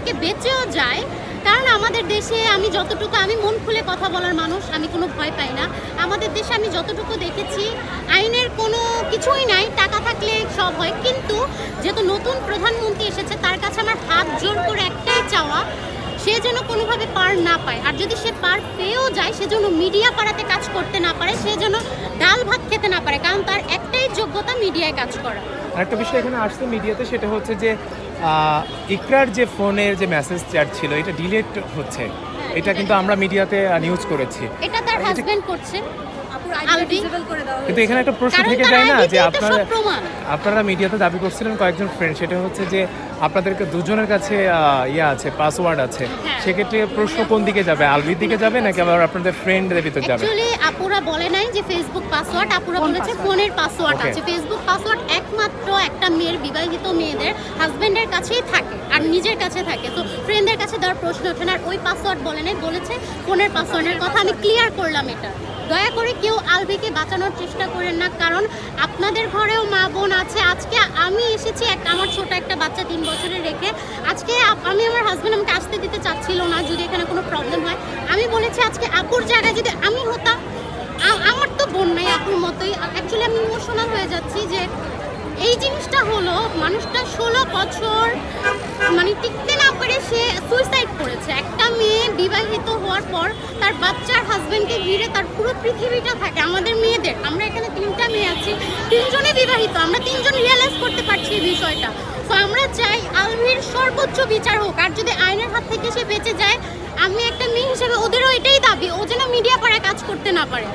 থেকে বেঁচেও যায়। কারণ আমাদের দেশে আমি মন খুলে কথা বলার মানুষ, আমি কোনো ভয় পাই না। আমাদের দেশে আমি যতটুকু দেখেছি আইনের কোনো কিছুই নাই, টাকা থাকলে সব হয়। কিন্তু যেহেতু নতুন প্রধানমন্ত্রী এসেছে, তার কাছে আমার হাত জোর করে একটাই চাওয়া, সে যেন কোনোভাবে পার না পায়। আর যদি সে পার পেয়েও যায়, সে যেন মিডিয়া পাড়াতে কাজ করতে না পারে, সে যেন ডাল ভাত খেতে না পারে, কারণ তার একটাই যোগ্যতা মিডিয়ায় কাজ করা। আরেকটা বিষয় এখানে আসছে মিডিয়াতে, সেটা হচ্ছে যে ইকরার যে ফোনের যে মেসেজ চ্যাট ছিল এটা ডিলিট হচ্ছে, এটা কিন্তু আমরা মিডিয়াতে নিউজ করেছি। এটা তার হাজবেন্ড করছে, আলবি। কিন্তু এখানে একটা প্রশ্ন কারণ থেকে তার যায় না আইডিতে যে এটা সব প্রমাণ। আপনারা মিডিয়াতে দাবি করছিলেন কয়েকজন ফ্রেন্ড, সেটা হচ্ছে যে আপনাদেরকে দুজনের কাছে আছে, পাসওয়ার্ড আছে, হ্যাঁ। সেক্ষেত্রে প্রশ্ন কোন দিকে যাবে, আলবির দিকে যাবে নাকি আবার আপনাদের ফ্রেন্ডদের ভিতর যাবে? অ্যাকচুয়ালি আপুরা বলে নাই যে ফেসবুক পাসওয়ার্ড, আপুরা বলেছে ফোনের পাসওয়ার্ড Okay. আছে। ফেসবুক পাসওয়ার্ড একমাত্র একটা মেয়ের, বিবাহিত মেয়েদের হাজবেন্ডের কাছেই থাকে আর নিজের কাছে থাকে, তো ফ্রেন্ডদের কাছে দেওয়ার প্রশ্ন ওঠে না। আর ওই পাসওয়ার্ড বলে নাই, বলেছে ফোনের পাসওয়ার্ডের কথা। আমি ক্লিয়ার করলাম এটা। দয়া করে কেউ আলবিকে বাঁচানোর চেষ্টা করেন না, কারণ আপনাদের ঘরেও মা বোন আছে। আজকে আমি এসেছি আমার ছোট একটা বাচ্চা 3 বছরের রেখে। আজকে আমি আমার হাজবেন্ড আমাকে আসতে দিতে চাচ্ছিল না যদি এখানে কোনো প্রবলেম হয়। আমি বলেছি আজকে আপুর জায়গায় যদি আমি হতাম, আমার তো বোন নাই, আপুর মতোই। অ্যাকচুয়ালি আমি ইমোশনাল হয়ে যাচ্ছি যে এই জিনিসটা হলো, মানুষটা 16 বছর মানে টিকতে না পারে সে সুইসাইড করেছে। একটা মেয়ে বিবাহিত হওয়ার পর তার বাচ্চার হাজবেন্ডকে ঘিরে তার পুরো পৃথিবীটা থাকে। আমাদের মেয়েদের, আমরা এখানে 3টা মেয়ে আছি, 3জনে বিবাহিত, আমরা 3জন রিয়েলাইজ করতে পারছি এই বিষয়টা। তো আমরা চাই আলভির সর্বোচ্চ বিচার হোক। আর যদি আইনের হাত থেকে সে বেঁচে যায়, আমি একটা মেয়ে হিসেবে ওদেরও এটাই দাবি, ও যেন মিডিয়া পাড়ায় কাজ করতে না পারে।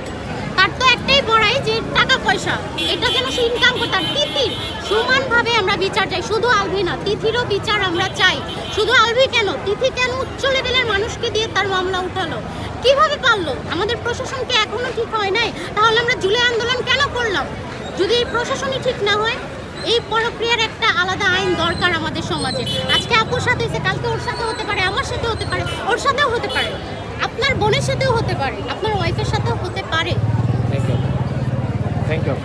তার তো একটাই বড়াই যে টাকা পয়সা, এটা যেন সে ইনকাম করতে। আর তিথির সমানভাবে আমরা বিচার চাই, শুধু আলভি না, তিথিরও বিচার আমরা চাই। শুধু আলভি কেন, তিথি কেন উচ্চ লেভেলের মানুষকে দিয়ে তার মামলা উঠালো, কিভাবে পারলো? আমাদের প্রশাসনকে এখনো ঠিক হয় নাই, তাহলে আমরা জুলাই আন্দোলন কেন করলাম? যদি এই প্রশাসনই ঠিক না হয়, এই প্রক্রিয়ার একটা আলাদা আইন দরকার আমাদের সমাজে। আজকে আপুর সাথে হয়েছে, কালকে ওর সাথে হতে পারে, আমার সাথে হতে পারে, ওর সাথেও হতে পারে, আপনার বোনের সাথেও হতে পারে, আপনার ওয়াইফের সাথেও হতে পারে। Thank you.